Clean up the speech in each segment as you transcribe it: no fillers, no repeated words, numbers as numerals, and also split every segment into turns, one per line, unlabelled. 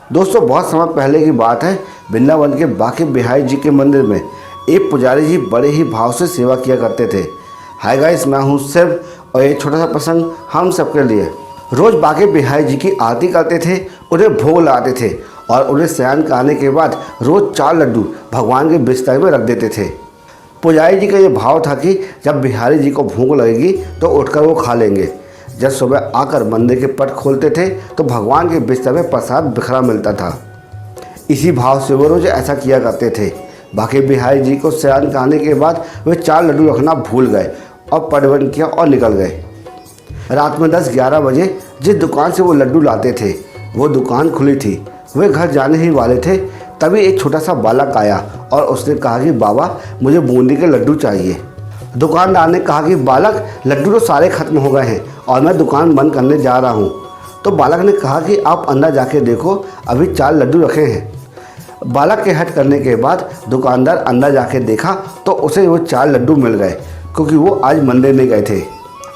दोस्तों बहुत समय पहले की बात है। वृंदावन के बांके बिहारी जी के मंदिर में एक पुजारी जी बड़े ही भाव से सेवा किया करते थे। हाय गाइस, मैं हूँ शिव और एक छोटा सा प्रसंग हम सबके लिए। रोज़ बांके बिहारी जी की आरती करते थे, उन्हें भोग लगाते थे और उन्हें शयन कराने के बाद रोज़ 4 लड्डू भगवान के बिस्तर में रख देते थे। पुजारी जी का ये भाव था कि जब बिहारी जी को भूख लगेगी तो उठकर वो खा लेंगे। जब सुबह आकर मंदिर के पट खोलते थे तो भगवान के बिस्तर में प्रसाद बिखरा मिलता था। इसी भाव से वो रोज ऐसा किया करते थे। बांके बिहारी जी को शयन कराने के बाद वे 4 लड्डू रखना भूल गए और पटवन किया और निकल गए। रात में 10-11 बजे जिस दुकान से वो लड्डू लाते थे वो दुकान खुली थी। वे घर जाने ही वाले थे, तभी एक छोटा सा बालक आया और उसने कहा कि बाबा मुझे बूंदी के लड्डू चाहिए। दुकानदार ने कहा कि बालक, लड्डू तो सारे खत्म हो गए हैं और मैं दुकान बंद करने जा रहा हूँ। तो बालक ने कहा कि आप अंदर जाके देखो, अभी 4 लड्डू रखे हैं। बालक के हट करने के बाद दुकानदार अंदर जाके देखा तो उसे वो 4 लड्डू मिल गए, क्योंकि वो आज मंदिर नहीं गए थे।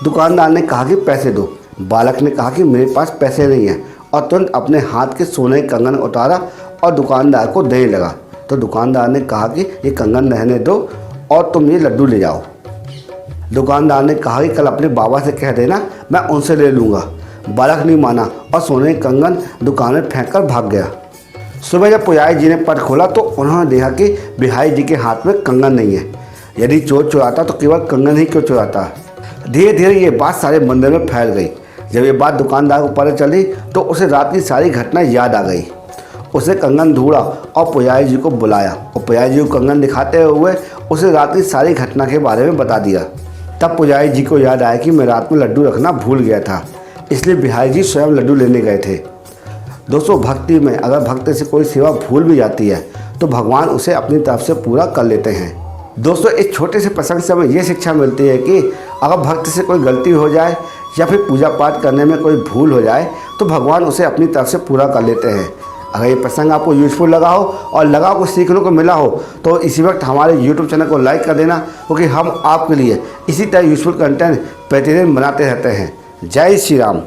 दुकानदार ने कहा कि पैसे दो। बालक ने कहा कि मेरे पास पैसे नहीं हैं और तुरंत अपने हाथ के सोने के कंगन उतारा और दुकानदार को देने लगा। तो दुकानदार ने कहा कि ये कंगन रहने दो और तुम ये लड्डू ले जाओ। दुकानदार ने कहा कि कल अपने बाबा से कह देना, मैं उनसे ले लूँगा। बालक नहीं माना और सोने के कंगन दुकान में फेंक कर भाग गया। सुबह जब पुजारी जी ने पट खोला तो उन्होंने देखा कि बिहारी जी के हाथ में कंगन नहीं है। यदि चोर चुराता तो केवल कंगन ही क्यों चुराता। धीरे धीरे ये बात सारे मंदिर में फैल गई। जब ये बात दुकानदार को पता चली तो उसे रात की सारी घटना याद आ गई। उसे कंगन ढूंढा और पुजारी जी को बुलाया और पुजारी जी को कंगन दिखाते हुए उसे रात की सारी घटना के बारे में बता दिया। तब पुजारी जी को याद आया कि मैं रात में लड्डू रखना भूल गया था, इसलिए बिहारी जी स्वयं लड्डू लेने गए थे। दोस्तों, भक्ति में अगर भक्त से कोई सेवा भूल भी जाती है तो भगवान उसे अपनी तरफ से पूरा कर लेते हैं। दोस्तों, इस छोटे से प्रसंग से हमें ये शिक्षा मिलती है कि अगर भक्त से कोई गलती हो जाए या फिर पूजा पाठ करने में कोई भूल हो जाए तो भगवान उसे अपनी तरफ से पूरा कर लेते हैं। अगर ये प्रसंग आपको यूज़फुल लगा हो और लगा कुछ सीखने को मिला हो तो इसी वक्त हमारे YouTube चैनल को लाइक कर देना, क्योंकि हम आपके लिए इसी तरह यूज़फुल कंटेंट प्रतिदिन बनाते रहते हैं। जय श्री राम।